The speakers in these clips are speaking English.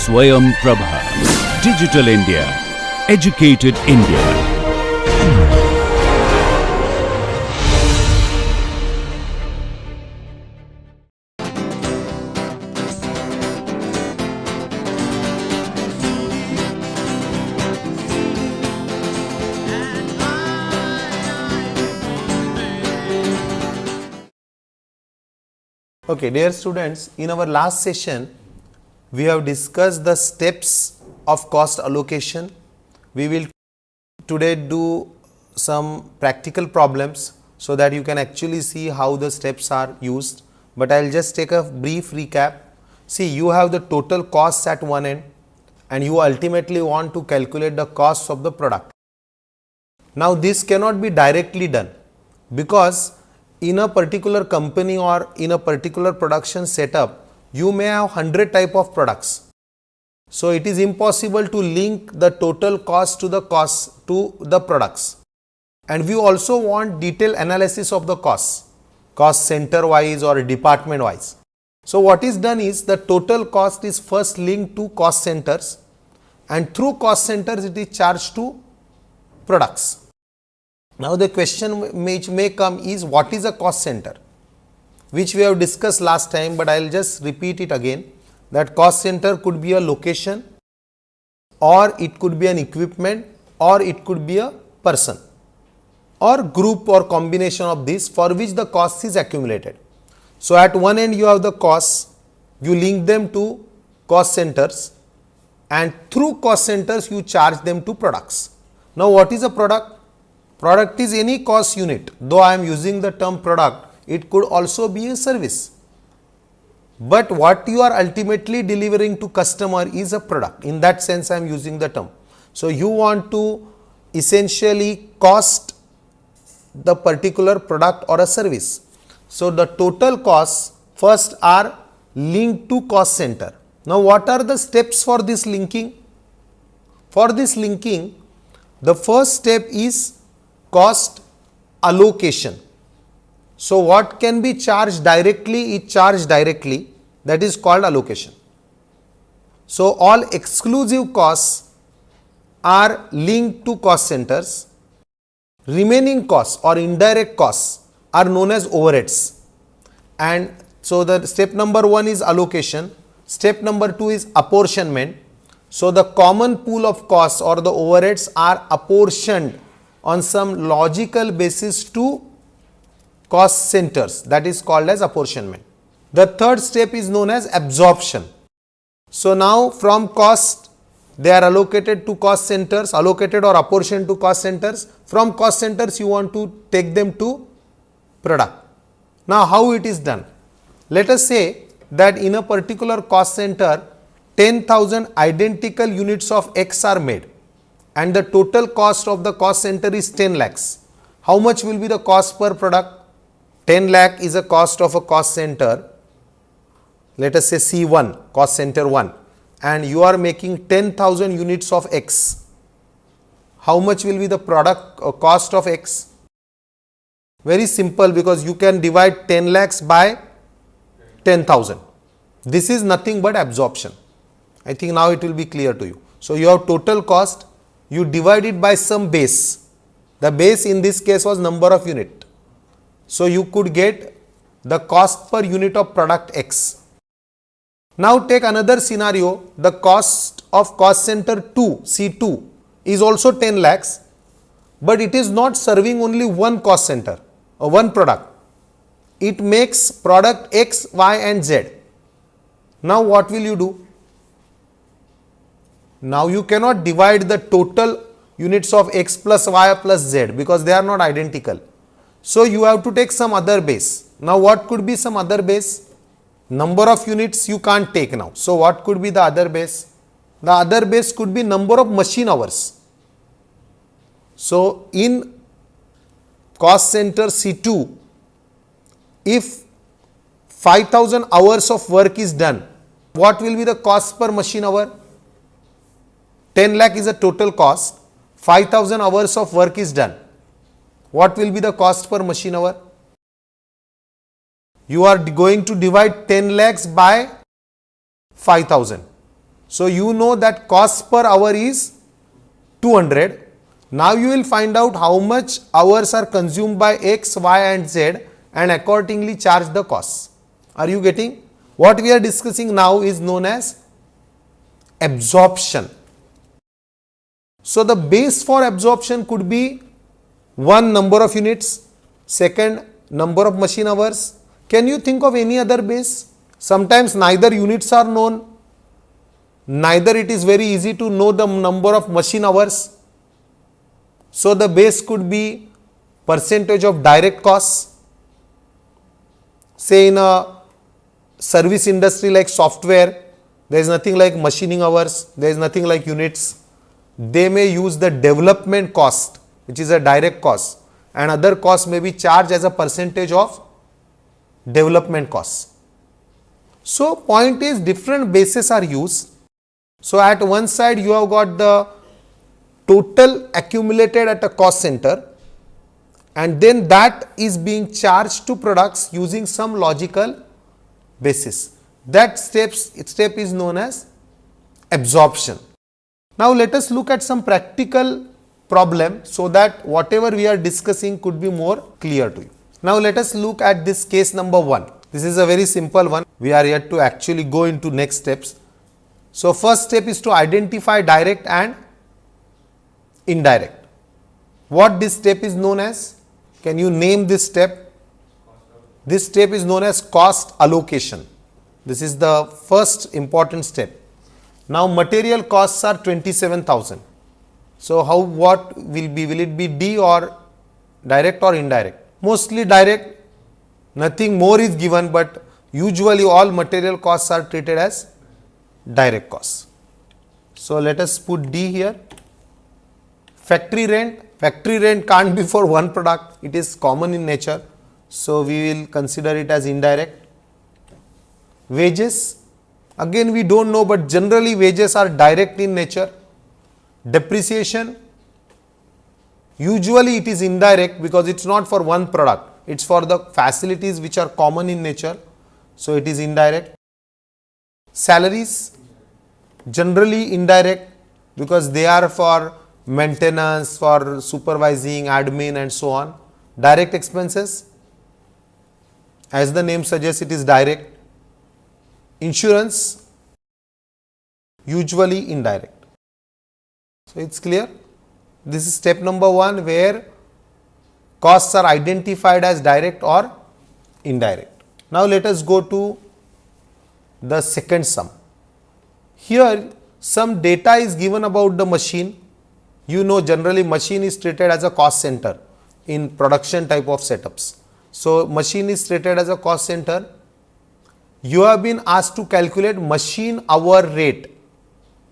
Swayam Prabha. Digital India. Educated India. Okay, dear students, in our last session, we have discussed the steps of cost allocation. We will today do some practical problems so that you can actually see how the steps are used. But I will just take a brief recap. See, you have the total costs at one end and you ultimately want to calculate the costs of the product. Now, this cannot be directly done because in a particular company or in a particular production setup, you may have 100 type of products. So, it is impossible to link the total cost to the cost to the products. And we also want detailed analysis of the costs, cost center wise or department wise. So, what is done is the total cost is first linked to cost centers and through cost centers it is charged to products. Now, the question which may come is what is a cost center, which we have discussed last time, but I will just repeat it again, that cost center could be a location or it could be an equipment or it could be a person or group or combination of this for which the cost is accumulated. So, at one end you have the costs, you link them to cost centers and through cost centers you charge them to products. Now, what is a product? Product is any cost unit. Though I am using the term product, it could also be a service. But what you are ultimately delivering to customer is a product. In that sense, I am using the term. So, you want to essentially cost the particular product or a service. So, the total costs first are linked to cost center. Now, what are the steps for this linking? For this linking, the first step is cost allocation. So, what can be charged directly is charged directly, that is called allocation. So, all exclusive costs are linked to cost centers. Remaining costs or indirect costs are known as overheads. And so, the step number 1 is allocation, step number 2 is apportionment. So, the common pool of costs or the overheads are apportioned on some logical basis to cost centers, that is called as apportionment. The third step is known as absorption. So, now from cost they are allocated to cost centers, allocated or apportioned to cost centers. From cost centers you want to take them to product. Now, how it is done? Let us say that in a particular cost center 10,000 identical units of X are made and the total cost of the cost center is 10 lakhs. How much will be the cost per product? 10 lakh is a cost of a cost center, let us say C1, cost center 1, and you are making 10,000 units of X. How much will be the product or cost of X? Very simple, because you can divide 10 lakhs by 10,000. This is nothing but absorption. I think now it will be clear to you. So, you have total cost, you divide it by some base. The base in this case was number of unit. So, you could get the cost per unit of product X. Now, take another scenario, the cost of cost center 2, C2 is also 10 lakhs, but it is not serving only one cost center or one product. It makes product X, Y and Z. Now, what will you do? Now, you cannot divide the total units of X plus Y plus Z because they are not identical. So, you have to take some other base. Now, what could be some other base? Number of units you can't take now. So, what could be the other base? The other base could be number of machine hours. So, in cost center C2, if 5,000 hours of work is done, what will be the cost per machine hour? 10 lakh is the total cost, 5,000 hours of work is done. What will be the cost per machine hour? You are going to divide 10 lakhs by 5,000. So you know that cost per hour is 200. Now you will find out how much hours are consumed by X, Y and Z and accordingly charge the costs. Are you getting? What we are discussing now is known as absorption. So the base for absorption could be one, number of units, second, number of machine hours. Can you think of any other base? Sometimes neither units are known, neither it is very easy to know the number of machine hours. So the base could be percentage of direct costs. Say in a service industry like software, there is nothing like machining hours, there is nothing like units. They may use the development cost, which is a direct cost, and other costs may be charged as a percentage of development costs. So point is, different bases are used. So at one side you have got the total accumulated at a cost center, and then that is being charged to products using some logical basis. That step is known as absorption. Now let us look at some practical problem so that whatever we are discussing could be more clear to you. Now let us look at this case number 1. This is a very simple one. We are yet to actually go into next steps. So first step is to identify direct and indirect. What this step is known as? Can you name this step? This step is known as cost allocation. This is the first important step. Now material costs are 27,000. So what will be? Will it be D or direct or indirect? Mostly direct. Nothing more is given, but usually all material costs are treated as direct costs. So let us put D here. Factory rent. Factory rent can't be for one product. It is common in nature. So we will consider it as indirect. Wages. Again we don't know, but generally wages are direct in nature. Depreciation. Usually it is indirect because it's not for one product. It's for the facilities which are common in nature. So it is indirect. Salaries. Generally indirect because they are for maintenance, for supervising, admin and so on. Direct expenses. As the name suggests, it is direct. Insurance. Usually indirect. So it's clear. This is step number 1 where costs are identified as direct or indirect. Now let us go to the second sum. Here some data is given about the machine. You know, generally machine is treated as a cost center in production type of setups. So machine is treated as a cost center. You have been asked to calculate machine hour rate,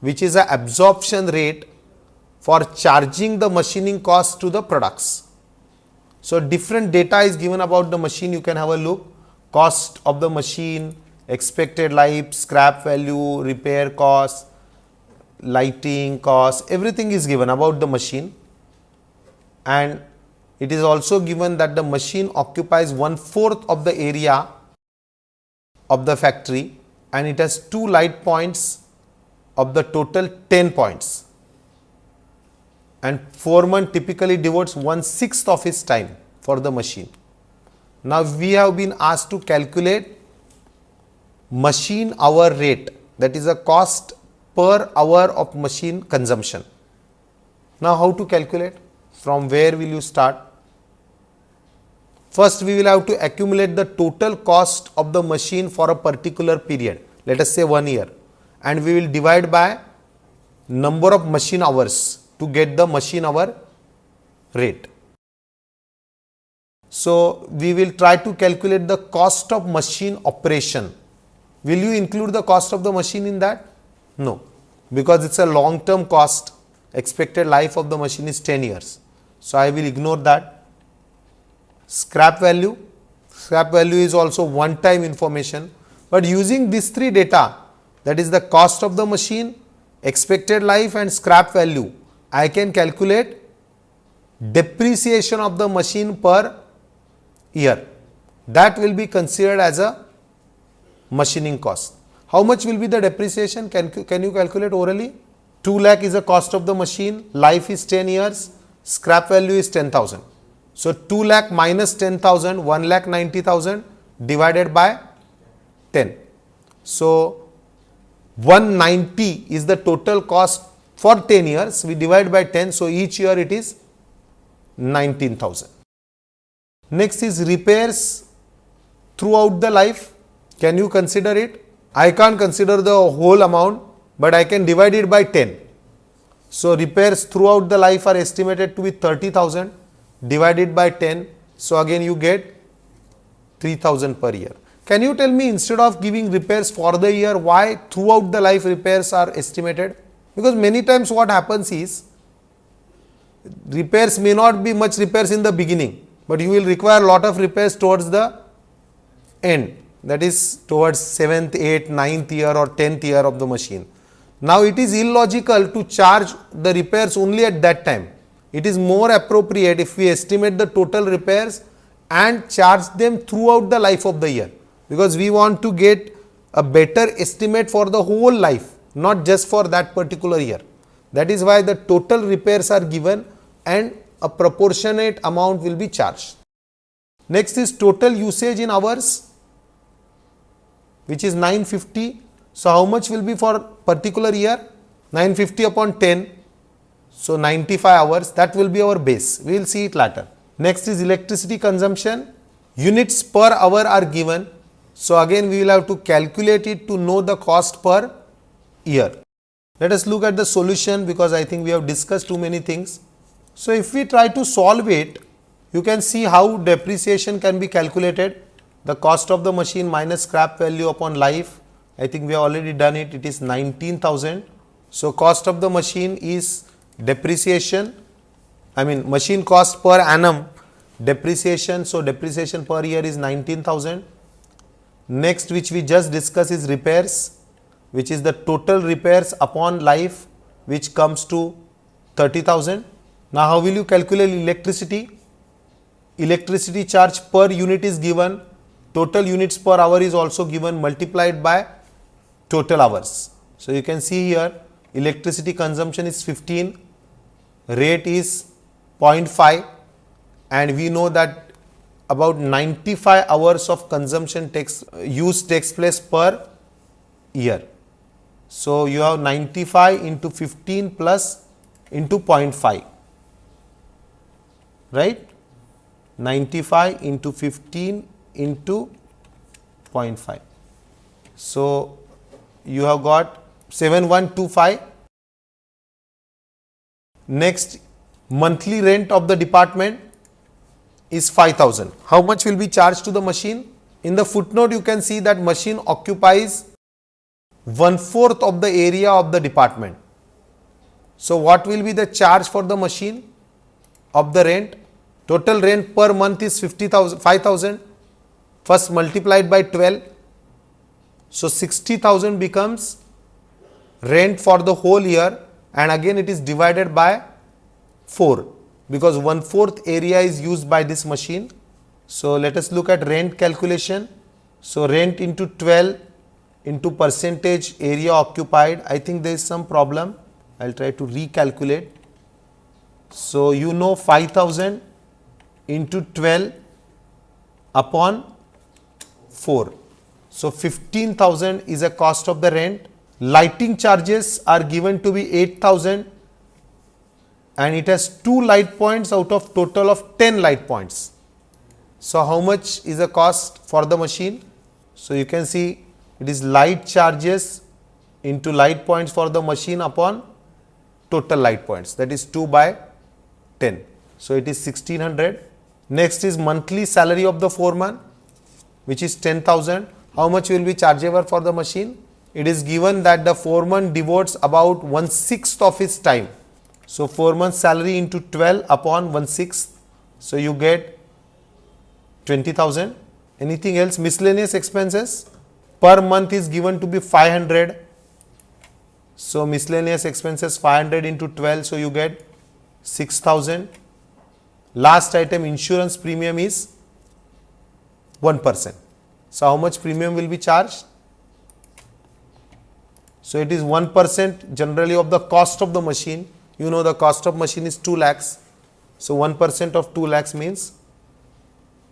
which is an absorption rate for charging the machining cost to the products. So different data is given about the machine. You can have a look. Cost of the machine, expected life, scrap value, repair cost, lighting cost, everything is given about the machine. And it is also given that the machine occupies 1/4 of the area of the factory and it has 2 light points of the total 10 points. And foreman typically devotes 1/6 of his time for the machine. Now we have been asked to calculate machine hour rate, that is a cost per hour of machine consumption. Now how to calculate? From where will you start? First we will have to accumulate the total cost of the machine for a particular period, let us say 1 year, and we will divide by number of machine hours to get the machine hour rate. So we will try to calculate the cost of machine operation. Will you include the cost of the machine in that? No, because it's a long term cost. Expected life of the machine is 10 years. So I will ignore that. Scrap value. Scrap value is also one time information, but using these 3 data, that is the cost of the machine, expected life and scrap value, I can calculate depreciation of the machine per year. That will be considered as a machining cost. How much will be the depreciation? Can you calculate orally? 2 lakh is the cost of the machine, life is 10 years, scrap value is 10,000. So 2 lakh minus 10,000, 1 lakh 90,000 divided by 10. So 190 is the total cost for 10 years. We divide by 10. So each year it is 19,000. Next is repairs throughout the life. Can you consider it? I can't consider the whole amount, but I can divide it by 10. So repairs throughout the life are estimated to be 30,000 divided by 10. So again you get 3,000 per year. Can you tell me, instead of giving repairs for the year, why throughout the life repairs are estimated? Because many times what happens is, repairs may not be much repairs in the beginning, but you will require a lot of repairs towards the end, that is towards 7th, 8th, 9th year or 10th year of the machine. Now it is illogical to charge the repairs only at that time. It is more appropriate if we estimate the total repairs and charge them throughout the life of the year, because we want to get a better estimate for the whole life, not just for that particular year. That is why the total repairs are given and a proportionate amount will be charged. Next is total usage in hours, which is 950. So how much will be for particular year? 950 upon 10. So 95 hours, that will be our base. We will see it later. Next is electricity consumption. Units per hour are given. So again we will have to calculate it to know the cost per year. Let us look at the solution, because I think we have discussed too many things. So if we try to solve it, you can see how depreciation can be calculated. The cost of the machine minus scrap value upon life. I think we have already done it. It is 19,000. So cost of the machine is depreciation. Machine cost per annum depreciation. So depreciation per year is 19,000. Next, which we just discussed, is repairs, which is the total repairs upon life, which comes to 30,000. Now how will you calculate electricity? Electricity charge per unit is given. Total units per hour is also given, multiplied by total hours. So you can see here electricity consumption is 15, rate is 0.5, and we know that about 95 hours of consumption takes place per year. So you have 95 into 15 plus into 0.5, right? 95 into 15 into 0.5. So you have got 7125. Next, monthly rent of the department is 5,000. How much will be charged to the machine? In the footnote you can see that machine occupies 1/4 of the area of the department. So what will be the charge for the machine of the rent? Total rent per month is 5,000. First multiplied by 12. So 60,000 becomes rent for the whole year, and again it is divided by 4, because 1/4 area is used by this machine. So let us look at rent calculation. So rent into 12 into percentage area occupied. I think there is some problem. I will try to recalculate. So you know 5,000 into 12 upon 4. So 15,000 is a cost of the rent. Lighting charges are given to be 8,000, and it has 2 light points out of total of 10 light points. So how much is the cost for the machine? So you can see it is light charges into light points for the machine upon total light points, that is 2 by 10. So it is 1600. Next is monthly salary of the foreman, which is 10,000. How much will be chargeable for the machine? It is given that the foreman devotes about 1/6 of his time. So foreman's salary into 12 upon 1/6. So you get 20,000. Anything else? Miscellaneous expenses per month is given to be 500. So miscellaneous expenses 500 into 12. So you get 6,000. Last item, insurance premium is 1%. So how much premium will be charged? So it is 1% generally of the cost of the machine. You know the cost of machine is 2 lakhs. So 1% of 2 lakhs means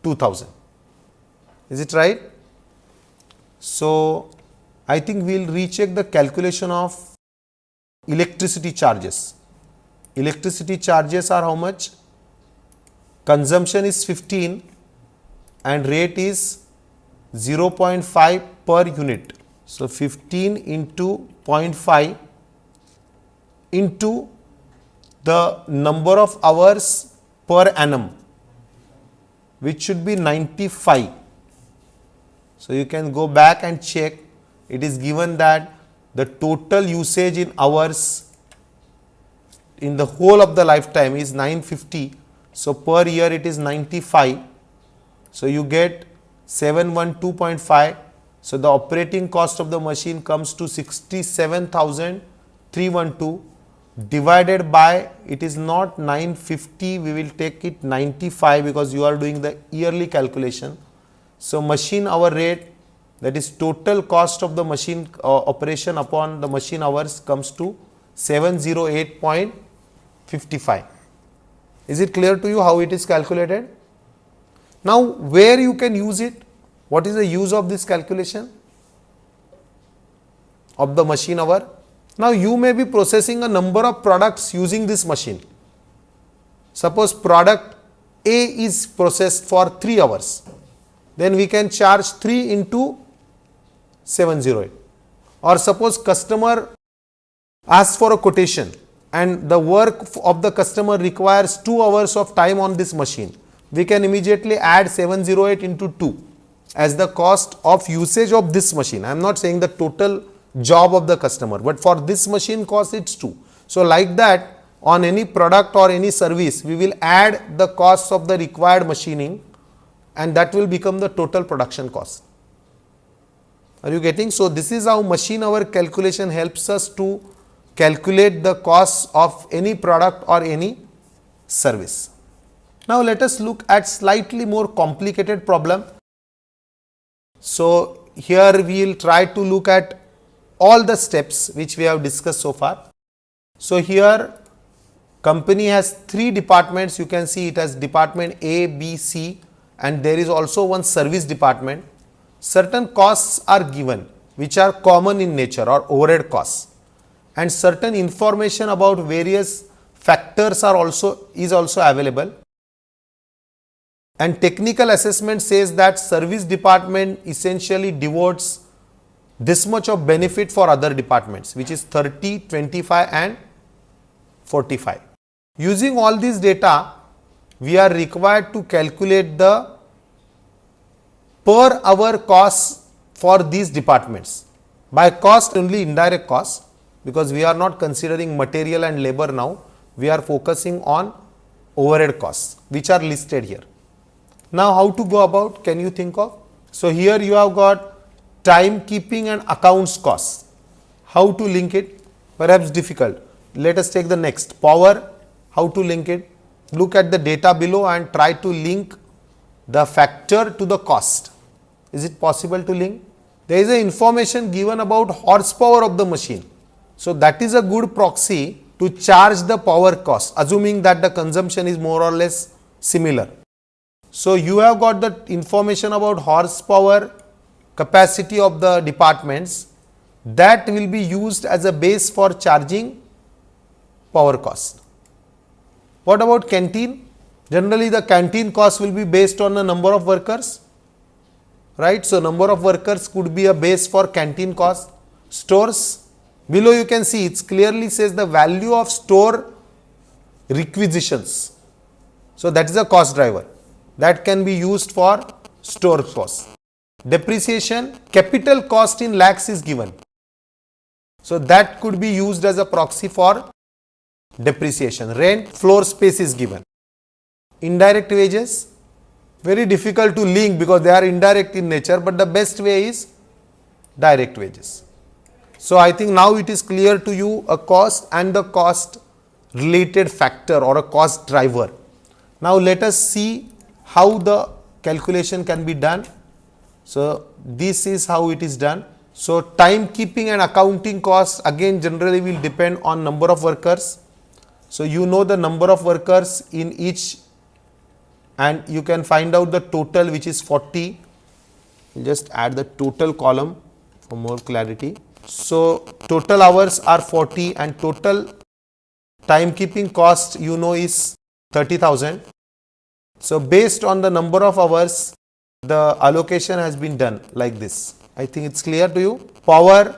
2000. Is it right? So I think we will recheck the calculation of electricity charges. Electricity charges are how much? Consumption is 15 and rate is 0.5 per unit. So 15 into 0.5 into the number of hours per annum, which should be 95. So you can go back and check. It is given that the total usage in hours in the whole of the lifetime is 950. So per year it is 95. So you get 712.5. So the operating cost of the machine comes to 67,312 divided by, it is not 950, we will take it 95 because you are doing the yearly calculation. So machine hour rate, that is total cost of the machine operation upon the machine hours, comes to 708.55. Is it clear to you how it is calculated? Now where you can use it? What is the use of this calculation of the machine hour? Now you may be processing a number of products using this machine. Suppose product A is processed for 3 hours. Then we can charge 3 into 708. Or suppose customer asks for a quotation and the work of the customer requires 2 hours of time on this machine. We can immediately add 708 into 2 as the cost of usage of this machine. I am not saying the total job of the customer, but for this machine cost it's 2. So like that, on any product or any service, we will add the costs of the required machining and that will become the total production cost. Are you getting? So this is how machine hour calculation helps us to calculate the costs of any product or any service. Now let us look at slightly more complicated problem. So here we will try to look at all the steps which we have discussed so far. So here company has 3 departments. You can see it as department A, B, C, and there is also one service department. Certain costs are given which are common in nature or overhead costs, and certain information about various factors are also available. And technical assessment says that service department essentially devotes this much of benefit for other departments, which is 30, 25 and 45. Using all these data, we are required to calculate the per hour costs for these departments. By cost only indirect cost, because we are not considering material and labor now, we are focusing on overhead costs which are listed here. Now how to go about, can you think of? So here you have got timekeeping and accounts costs. How to link it? Perhaps difficult. Let us take the next. Power, how to link it? Look at the data below and try to link the factor to the cost. Is it possible to link? There is a information given about horsepower of the machine. So that is a good proxy to charge the power cost, assuming that the consumption is more or less similar. So you have got the information about horsepower capacity of the departments, that will be used as a base for charging power cost. What about canteen? Generally the canteen cost will be based on the number of workers, right? So number of workers could be a base for canteen cost. Stores, below you can see it clearly says the value of store requisitions. So that is a cost driver that can be used for store cost. Depreciation, capital cost in lakhs is given. So that could be used as a proxy for depreciation. Rent, floor space is given. Indirect wages, very difficult to link because they are indirect in nature, but the best way is direct wages. So I think now it is clear to you a cost and the cost related factor or a cost driver. Now let us see how the calculation can be done. So this is how it is done. So timekeeping and accounting costs again generally will depend on number of workers. So you know the number of workers in each and you can find out the total, which is 40. We'll just add the total column for more clarity. So total hours are 40 and total timekeeping cost you know is 30,000. So based on the number of hours, the allocation has been done like this. I think it's clear to you. Power,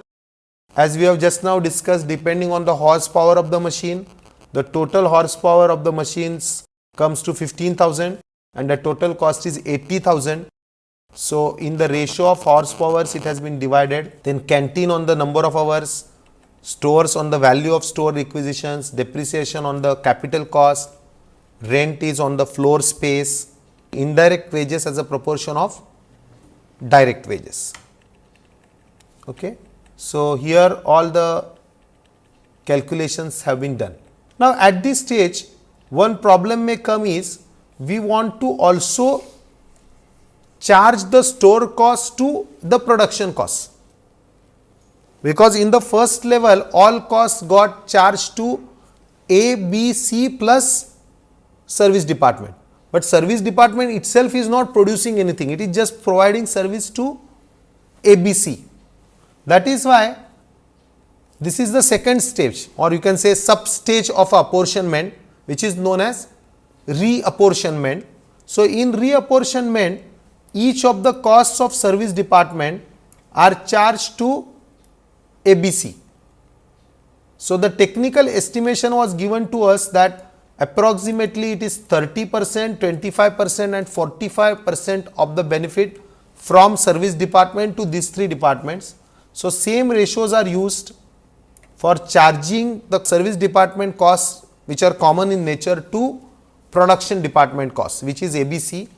as we have just now discussed, depending on the horsepower of the machine, the total horsepower of the machines comes to 15,000 and the total cost is 80,000. So in the ratio of horsepowers it has been divided. Then canteen on the number of hours, stores on the value of store requisitions, depreciation on the capital cost, rent is on the floor space, indirect wages as a proportion of direct wages. Okay. So here all the calculations have been done. Now at this stage one problem may come is we want to also charge the store cost to the production cost, because in the first level all costs got charged to A, B, C plus service department, but service department itself is not producing anything, it is just providing service to ABC. That is why this is the second stage, or you can say sub stage of apportionment, which is known as reapportionment. So in reapportionment, each of the costs of service department are charged to ABC. So the technical estimation was given to us that approximately it is 30%, 25% and 45% of the benefit from service department to these three departments. So same ratios are used for charging the service department costs, which are common in nature, to production department costs, which is ABC.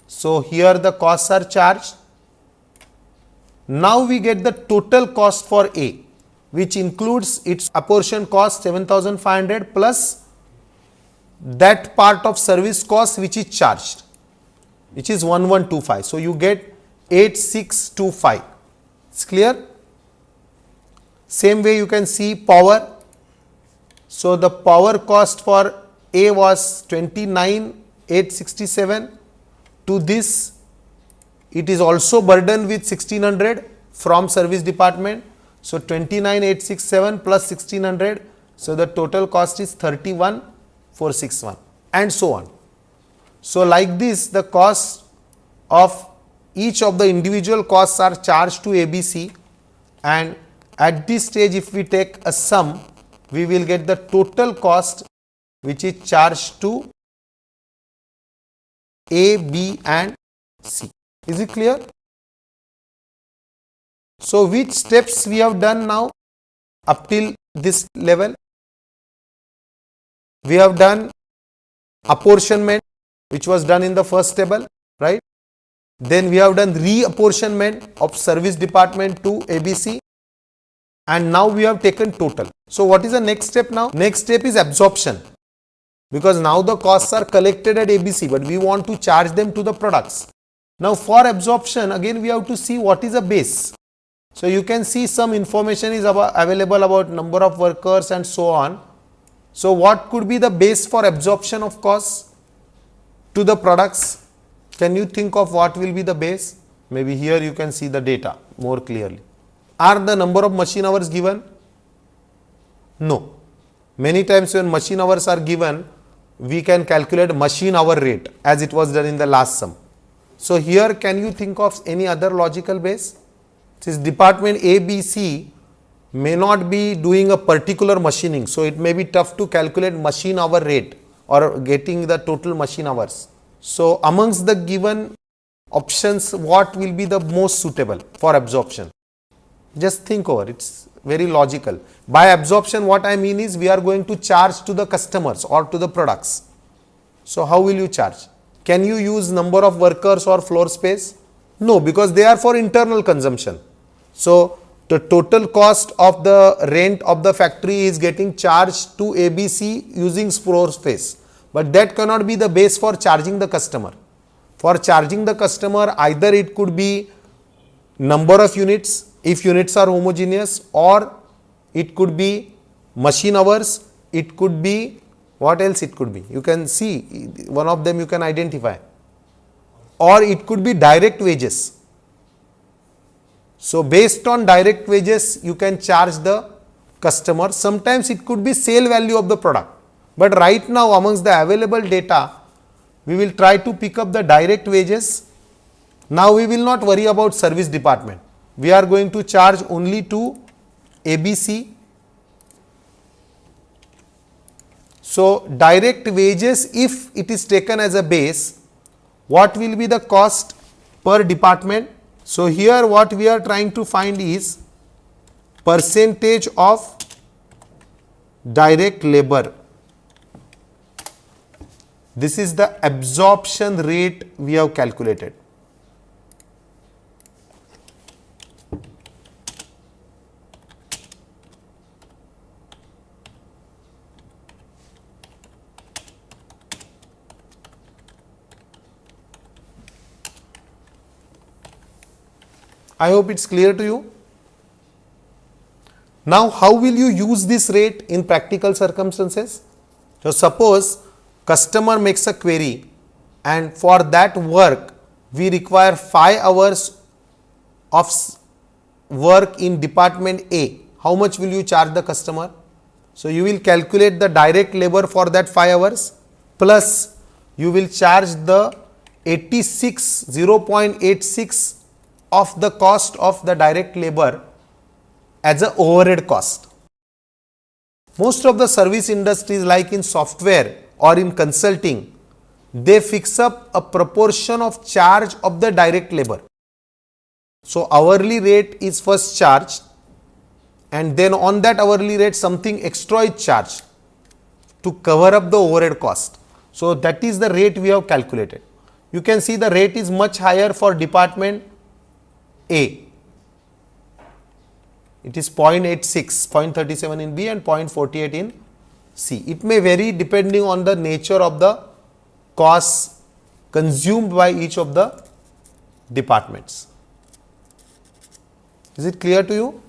So here the costs are charged. Now we get the total cost for A, which includes its apportion cost 7,500 plus that part of service cost which is charged, which is 1125. So you get 8625. It's clear? Same way you can see power. So the power cost for A was 29,867. To this it is also burdened with 1600 from service department. So 29,867 plus 1600. So the total cost is 31,461 and so on. So like this the cost of each of the individual costs are charged to ABC, and at this stage if we take a sum we will get the total cost which is charged to A, B and C. Is it clear? So which steps we have done now up till this level? We have done apportionment, which was done in the first table, right? Then we have done reapportionment of service department to ABC, and now we have taken total. So what is the next step now? Next step is absorption, because now the costs are collected at ABC, but we want to charge them to the products. Now for absorption again we have to see what is a base. So you can see some information is available about number of workers and so on. So what could be the base for absorption of costs to the products? Can you think of what will be the base? Maybe here you can see the data more clearly. Are the number of machine hours given? No. Many times when machine hours are given, we can calculate machine hour rate as it was done in the last sum. So here can you think of any other logical base? Since department A, B, C may not be doing a particular machining, so it may be tough to calculate machine hour rate or getting the total machine hours. So amongst the given options, what will be the most suitable for absorption? Just think over, it's very logical. By absorption what I mean is we are going to charge to the customers or to the products. So how will you charge? Can you use number of workers or floor space? No, because they are for internal consumption. So the total cost of the rent of the factory is getting charged to ABC using floor space, but that cannot be the base for charging the customer. For charging the customer, either it could be number of units if units are homogeneous, or it could be machine hours, it could be, what else it could be? You can see one of them you can identify, or it could be direct wages. So based on direct wages you can charge the customer. Sometimes it could be sale value of the product, but right now amongst the available data we will try to pick up the direct wages. Now we will not worry about service department. We are going to charge only to ABC. So direct wages, if it is taken as a base, what will be the cost per department? So here what we are trying to find is percentage of direct labor. This is the absorption rate we have calculated. I hope it's clear to you. Now, how will you use this rate in practical circumstances? So, suppose customer makes a query and for that work we require 5 hours of work in department A. How much will you charge the customer? So, you will calculate the direct labor for that 5 hours plus you will charge the 0.86 of the cost of the direct labor as a overhead cost. Most of the service industries, like in software or in consulting, they fix up a proportion of charge of the direct labor. So hourly rate is first charged and then on that hourly rate something extra is charged to cover up the overhead cost. So that is the rate we have calculated. You can see the rate is much higher for department A. It is 0.86, 0.37 in B and 0.48 in C. It may vary depending on the nature of the costs consumed by each of the departments. Is it clear to you?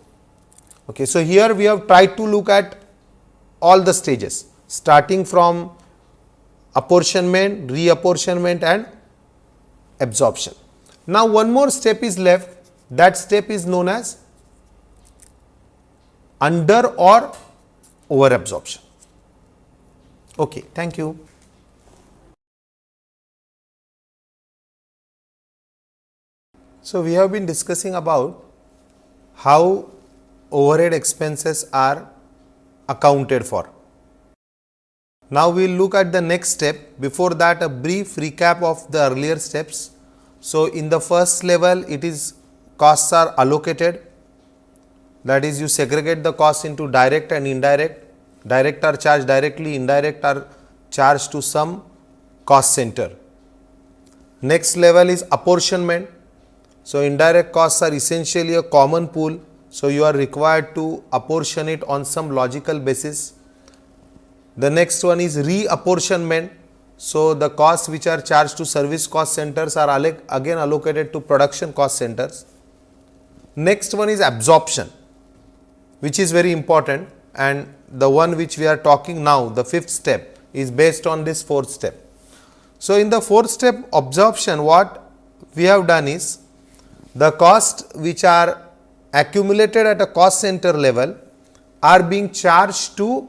Okay, so here we have tried to look at all the stages, starting from apportionment, reapportionment and absorption. Now one more step is left. That step is known as under or over absorption. Okay, thank you. So we have been discussing about how overhead expenses are accounted for. Now we will look at the next step. Before that, a brief recap of the earlier steps. So in the first level, it is costs are allocated. That is, you segregate the costs into direct and indirect. Direct are charged directly, indirect are charged to some cost center. Next level is apportionment. So indirect costs are essentially a common pool. So you are required to apportion it on some logical basis. The next one is reapportionment. So the costs which are charged to service cost centers are again allocated to production cost centers. Next one is absorption, which is very important, and the one which we are talking now, the fifth step, is based on this fourth step. So in the fourth step, absorption, what we have done is the costs which are accumulated at a cost center level are being charged to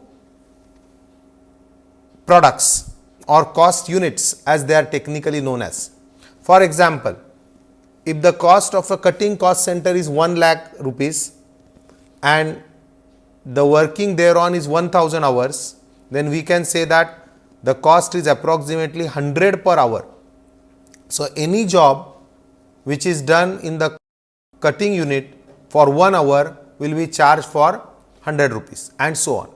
products or cost units, as they are technically known as. For example, if the cost of a cutting cost center is 1 lakh rupees and the working thereon is 1000 hours, then we can say that the cost is approximately 100 per hour. So any job which is done in the cutting unit for 1 hour will be charged for 100 rupees and so on.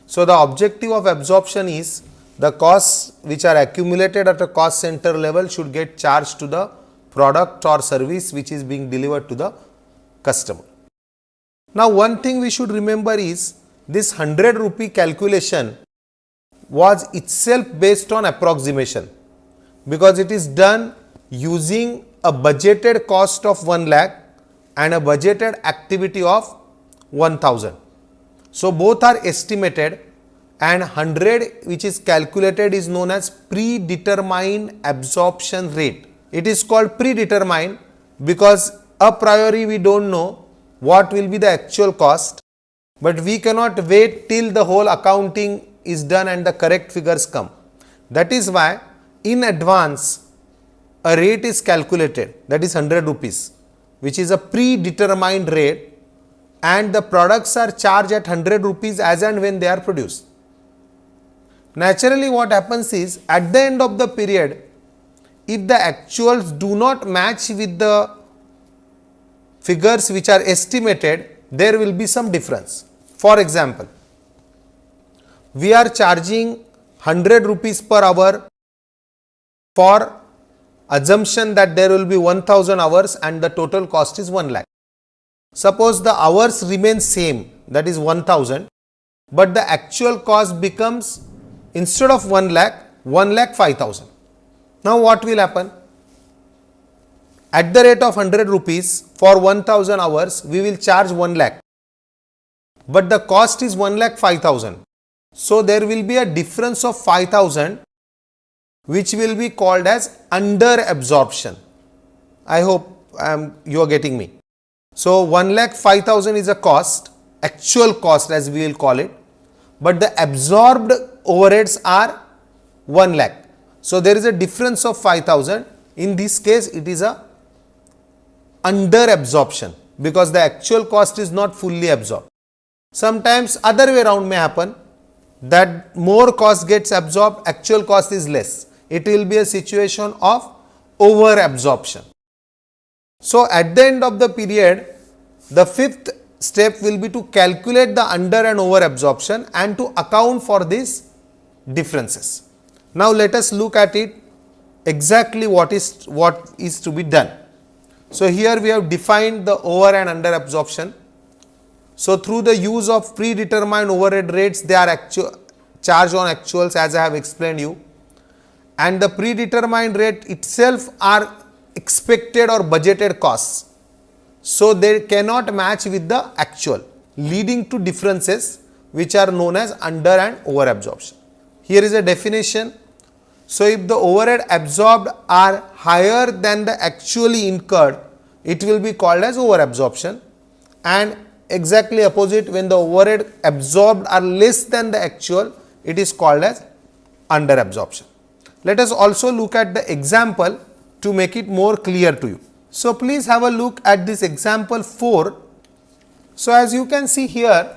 So the objective of absorption is the costs which are accumulated at a cost center level should get charged to the product or service which is being delivered to the customer. Now one thing we should remember is this 100 rupee calculation was itself based on approximation, because it is done using a budgeted cost of 1 lakh and a budgeted activity of 1000. So both are estimated, and 100 which is calculated is known as predetermined absorption rate. It is called predetermined because a priori we don't know what will be the actual cost, but we cannot wait till the whole accounting is done and the correct figures come. That is why in advance a rate is calculated, that is 100 rupees, which is a predetermined rate, and the products are charged at 100 rupees as and when they are produced. Naturally what happens is, at the end of the period, if the actuals do not match with the figures which are estimated, there will be some difference. For example, we are charging 100 rupees per hour for assumption that there will be 1000 hours and the total cost is 1 lakh. Suppose the hours remain same, that is 1000, but the actual cost becomes, instead of 1 lakh, 1,05,000. Now what will happen? At the rate of 100 rupees for 1000 hours, we will charge 1 lakh. But the cost is 1,05,000. So there will be a difference of 5,000 which will be called as under absorption. I hope you are getting me. So 1,05,000 is a cost, actual cost as we will call it, but the absorbed overheads are 1 lakh. So there is a difference of 5,000. In this case it is a under absorption because the actual cost is not fully absorbed. Sometimes other way around may happen, that more cost gets absorbed, actual cost is less. It will be a situation of over absorption. So at the end of the period, the fifth step will be to calculate the under and over absorption and to account for these differences. Now let us look at it exactly what is to be done. So here we have defined the over and under absorption. So through the use of predetermined overhead rates, they are charged on actuals as I have explained you, and the predetermined rate itself are expected or budgeted costs. So they cannot match with the actual, leading to differences which are known as under and over absorption. Here is a definition. So if the overhead absorbed are higher than the actually incurred, it will be called as over absorption, and exactly opposite, when the overhead absorbed are less than the actual, it is called as under absorption. Let us also look at the example to make it more clear to you. So please have a look at this example 4. So as you can see here,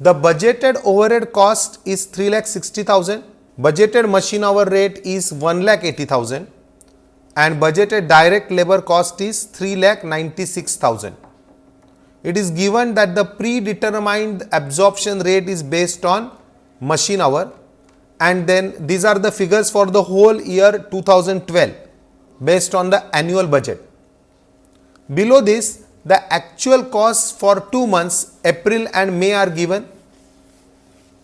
the budgeted overhead cost is 3,60,000, budgeted machine hour rate is 1,80,000, and budgeted direct labor cost is 3,96,000. It is given that the predetermined absorption rate is based on machine hour, and then these are the figures for the whole year 2012 based on the annual budget. Below this, the actual costs for 2 months, April and May, are given.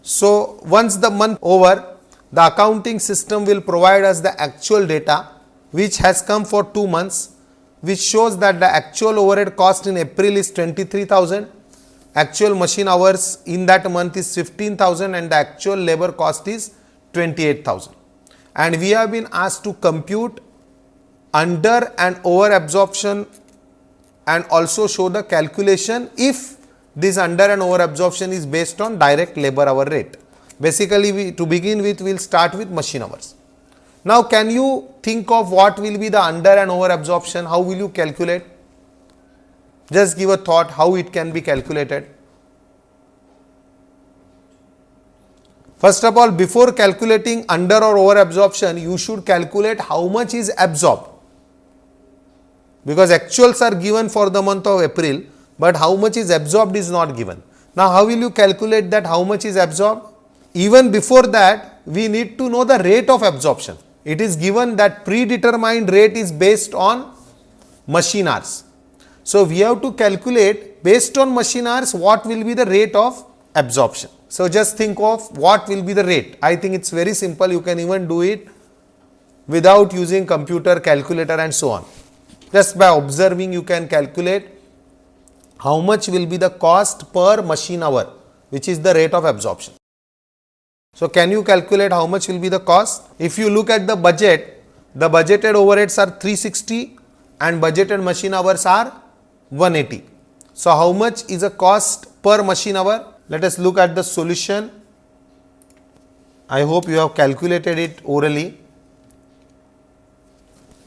So once the month over, the accounting system will provide us the actual data which has come for 2 months, which shows that the actual overhead cost in April is 23,000, actual machine hours in that month is 15,000, and the actual labor cost is 28,000. And we have been asked to compute under and over absorption and also show the calculation if this under and over absorption is based on direct labor hour rate. Basically, to begin with, we will start with machine hours. Now, can you think of what will be the under and over absorption? How will you calculate? Just give a thought how it can be calculated. First of all, before calculating under or over absorption, you should calculate how much is absorbed. Because actuals are given for the month of April, but how much is absorbed is not given. Now, how will you calculate that how much is absorbed? Even before that, we need to know the rate of absorption. It is given that predetermined rate is based on machine hours. So we have to calculate based on machine hours what will be the rate of absorption. So just think of what will be the rate. I think it's very simple. You can even do it without using computer, calculator and so on. Just by observing you can calculate how much will be the cost per machine hour, which is the rate of absorption. So can you calculate how much will be the cost? If you look at the budget, the budgeted overheads are 360 and budgeted machine hours are 180. So how much is the cost per machine hour? Let us look at the solution. I hope you have calculated it orally.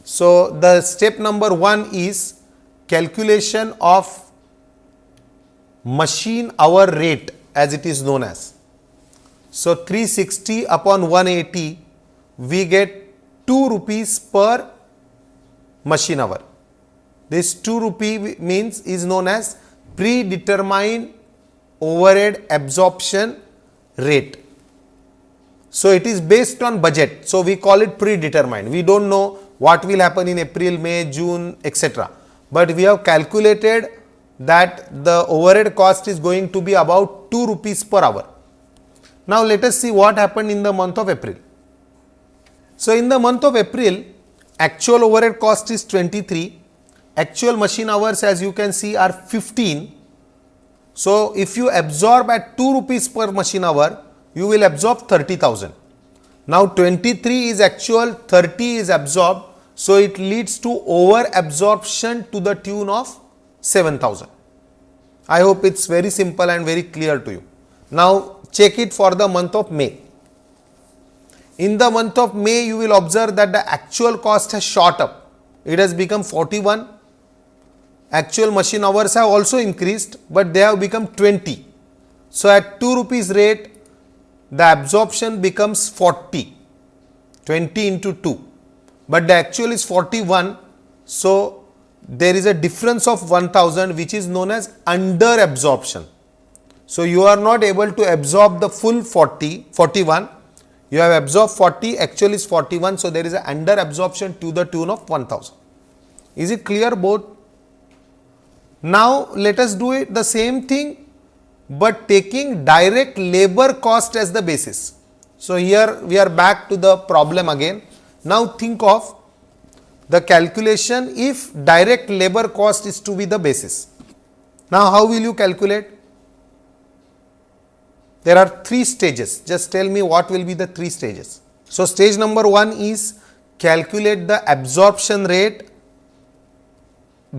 So the step number 1 is calculation of machine hour rate, as it is known as. So 360 upon 180, we get 2 rupees per machine hour. This 2 rupee means is known as predetermined overhead absorption rate. So it is based on budget. So we call it predetermined. We don't know what will happen in April, May, June, etc. But we have calculated that the overhead cost is going to be about 2 rupees per hour. Now let us see what happened in the month of April. So in the month of April, actual overhead cost is 23. Actual machine hours, as you can see, are 15. So if you absorb at 2 rupees per machine hour, you will absorb 30,000. Now 23 is actual, 30 is absorbed. So it leads to over absorption to the tune of 7,000. I hope it's very simple and very clear to you. Now check it for the month of May. In the month of May, you will observe that the actual cost has shot up. It has become 41. Actual machine hours have also increased, but they have become 20. So at 2 rupees rate, the absorption becomes 40. 20 into 2. But the actual is 41. So there is a difference of 1000, which is known as under absorption. So you are not able to absorb the full 41. You have absorbed 40, actual is 41. So there is an under absorption to the tune of 1000. Is it clear both? Now let us do it the same thing, but taking direct labor cost as the basis. So here we are back to the problem again. Now think of the calculation if direct labor cost is to be the basis. Now how will you calculate? There are 3 stages. Just tell me what will be the 3 stages. So stage number 1 is calculate the absorption rate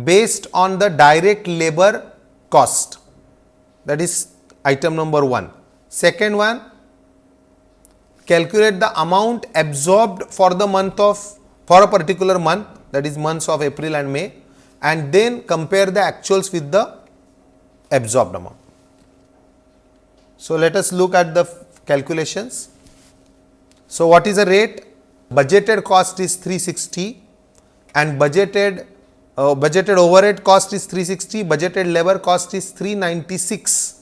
based on the direct labor cost. That is item number 1. Second one, calculate the amount absorbed for a particular month, that is months of April and May, and then compare the actuals with the absorbed amount. So let us look at the calculations. So what is the rate? Budgeted cost is 360 and budgeted overhead cost is 360, budgeted labor cost is 396.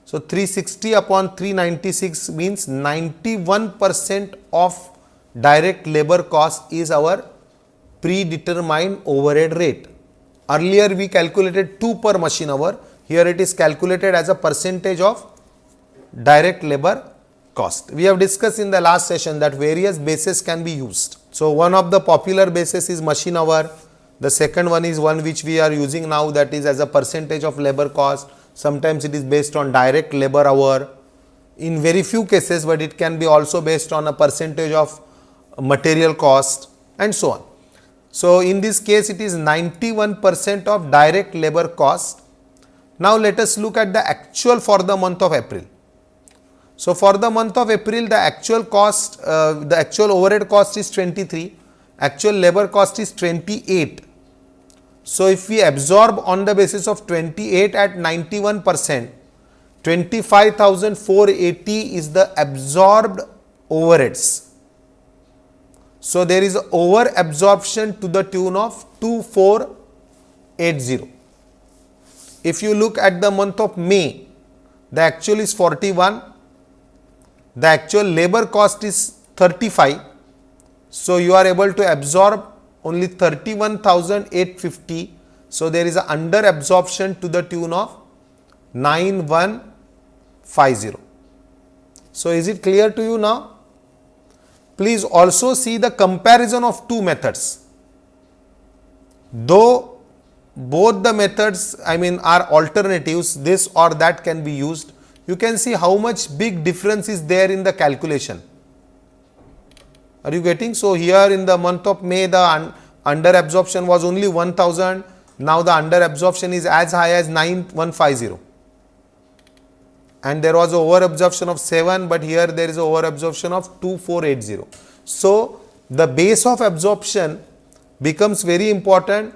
So 360 upon 396 means 91% of direct labor cost is our predetermined overhead rate. Earlier we calculated 2 per machine hour. Here it is calculated as a percentage of direct labor cost. We have discussed in the last session that various bases can be used. So one of the popular bases is machine hour. The second one is one which we are using now, that is as a percentage of labor cost. Sometimes it is based on direct labor hour. In very few cases, but it can be also based on a percentage of material cost and so on. So in this case, it is 91% of direct labor cost. Now let us look at the actual for the month of April. So for the month of April, the actual cost, the actual overhead cost is 23, actual labor cost is 28. So if we absorb on the basis of 28 at 91%, 25,480 is the absorbed overheads. So there is over absorption to the tune of 2480. If you look at the month of May, the actual is 41, the actual labor cost is 35. So you are able to absorb only 31,850. So there is an under absorption to the tune of 9150. So is it clear to you now? Please also see the comparison of 2 methods. Though both the methods, are alternatives, this or that can be used. You can see how much big difference is there in the calculation. Are you getting? So, here in the month of May, the under absorption was only 1000. Now, the under absorption is as high as 9150. And there was over absorption of 7, but here there is over absorption of 2480. So, the base of absorption becomes very important,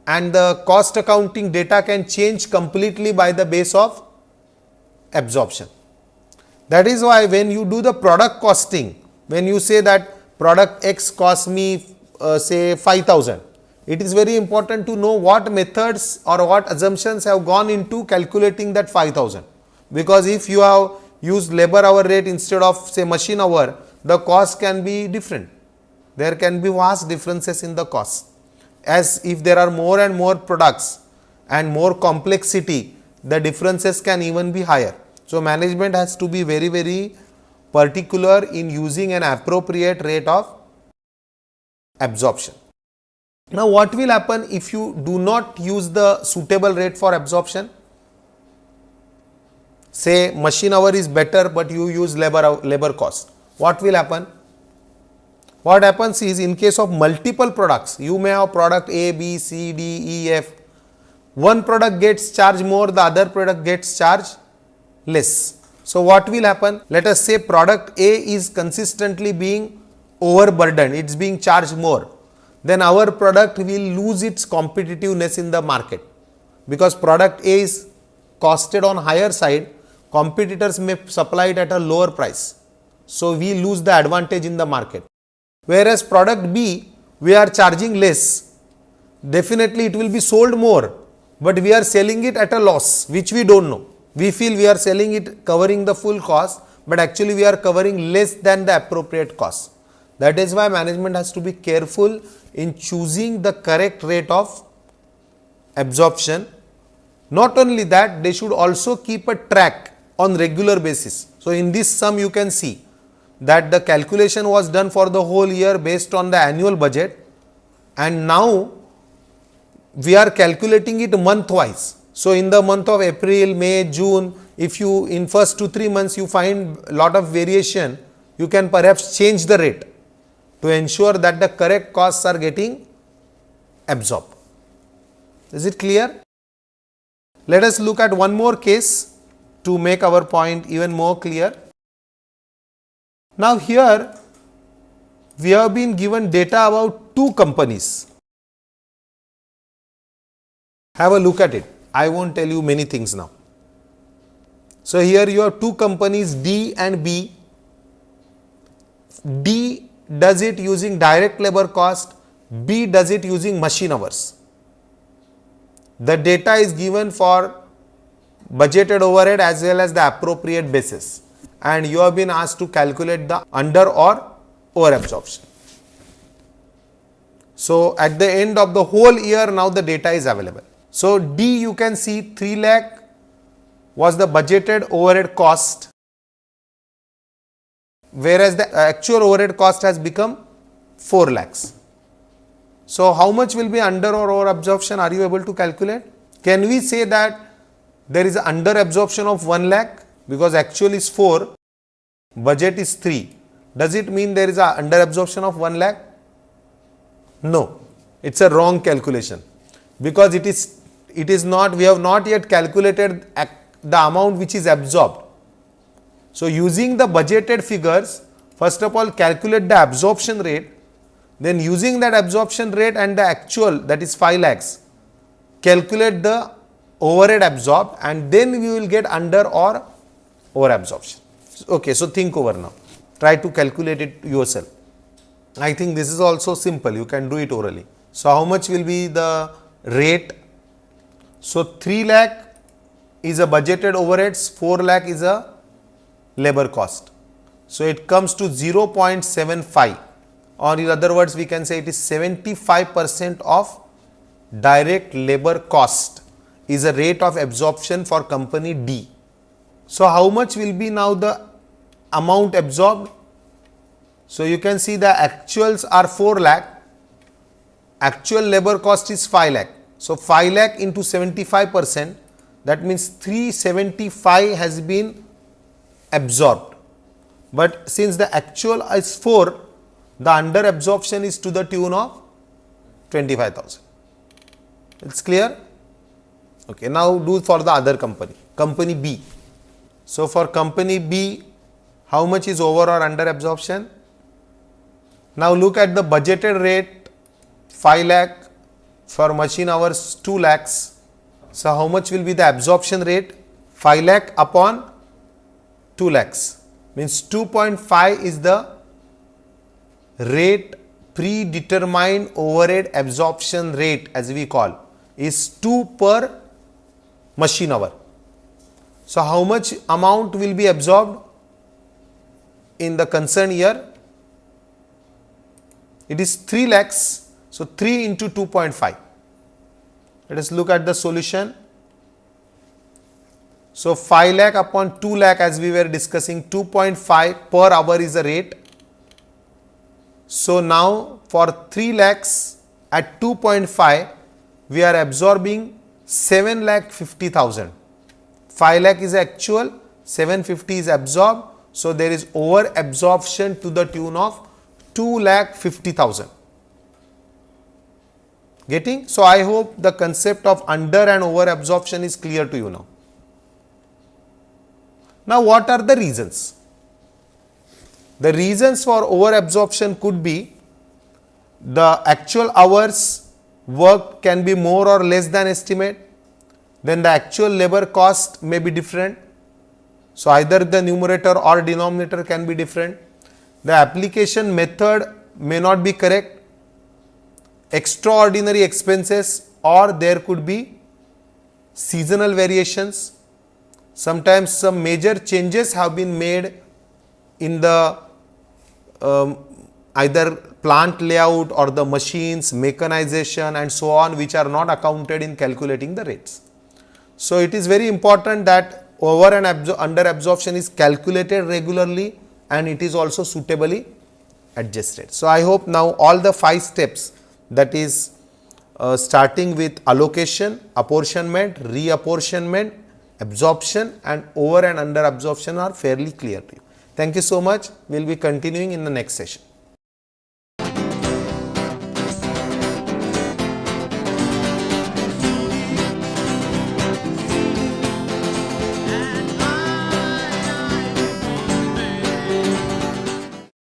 and the cost accounting data can change completely by the base of absorption. That is why when you do the product costing, when you say that product X cost me say 5000, it is very important to know what methods or what assumptions have gone into calculating that 5000. Because if you have used labor hour rate instead of say machine hour, the cost can be different. There can be vast differences in the cost. As if there are more and more products and more complexity, the differences can even be higher. So, management has to be very, very particular in using an appropriate rate of absorption. Now, what will happen if you do not use the suitable rate for absorption? Say machine hour is better, but you use labor cost. What will happen? What happens is, in case of multiple products, you may have product A, B, C, D, E, F. One product gets charged more, the other product gets charged less. So, what will happen? Let us say product A is consistently being overburdened, it is being charged more. Then our product will lose its competitiveness in the market, because product A is costed on higher side, competitors may supply it at a lower price. So, we lose the advantage in the market. Whereas product B, we are charging less, definitely it will be sold more, but we are selling it at a loss, which we do not know. We feel we are selling it covering the full cost, but actually we are covering less than the appropriate cost. That is why management has to be careful in choosing the correct rate of absorption. Not only that, they should also keep a track on regular basis. So, in this sum you can see that the calculation was done for the whole year based on the annual budget, and now we are calculating it month wise. So, in the month of April, May, June, if you in first 2-3 months you find lot of variation, you can perhaps change the rate to ensure that the correct costs are getting absorbed. Is it clear? Let us look at one more case to make our point even more clear. Now, here we have been given data about 2 companies. Have a look at it. I won't tell you many things now. So, here you have 2 companies D and B. D does it using direct labor cost, B does it using machine hours. The data is given for budgeted overhead as well as the appropriate basis, and you have been asked to calculate the under or over absorption. So, at the end of the whole year, now the data is available. So, D you can see 3 lakh was the budgeted overhead cost, whereas the actual overhead cost has become 4 lakhs. So, how much will be under or over absorption? Are you able to calculate? Can we say that there is under absorption of 1 lakh, because actual is 4, budget is 3. Does it mean there is a under absorption of 1 lakh? No, it is a wrong calculation, because it is not, we have not yet calculated the amount which is absorbed. So, using the budgeted figures, first of all calculate the absorption rate, then using that absorption rate and the actual, that is 5 lakhs, calculate the overhead absorbed, and then we will get under or over absorption. Okay, so think over now, try to calculate it yourself. I think this is also simple, you can do it orally. So, how much will be the rate? So, 3 lakh is a budgeted overheads, 4 lakh is a labor cost. So, it comes to 0.75, or in other words we can say it is 75% of direct labor cost is a rate of absorption for company D. So, how much will be now the amount absorbed? So, you can see the actuals are 4 lakh, actual labor cost is 5 lakh. So 5 lakh into 75%, that means 375 has been absorbed. But since the actual is 4, the under absorption is to the tune of 25,000. It's clear? Okay, now do for the other company, company B. So for company B, how much is over or under absorption? Now look at the budgeted rate, 5 lakh, for machine hours 2 lakhs. So how much will be the absorption rate? 5 lakh upon 2 lakhs, means 2.5 is the rate, predetermined overhead absorption rate as we call, is 2 per machine hour. So how much amount will be absorbed in the concerned year? It is 3 lakhs. So 3 into 2.5. Let us look at the solution. So 5 lakh upon 2 lakh, as we were discussing, 2.5 per hour is the rate. So now for 3 lakhs at 2.5, we are absorbing 7 lakh 50,000. 5 lakh is actual, 750 is absorbed. So there is over absorption to the tune of 2 lakh 50,000. Getting? So I hope the concept of under and over absorption is clear to you now. Now what are the reasons? The reasons for over absorption could be the actual hours worked can be more or less than estimate. Then the actual labor cost may be different. So either the numerator or denominator can be different. The application method may not be correct. Extraordinary expenses, or there could be seasonal variations. Sometimes some major changes have been made in the either plant layout or the machines, mechanization and so on, which are not accounted in calculating the rates. So it is very important that over and under absorption is calculated regularly and it is also suitably adjusted. So I hope now all the 5 steps, that is starting with allocation, apportionment, reapportionment, absorption and over and under absorption, are fairly clear to you. Thank you so much. We will be continuing in the next session.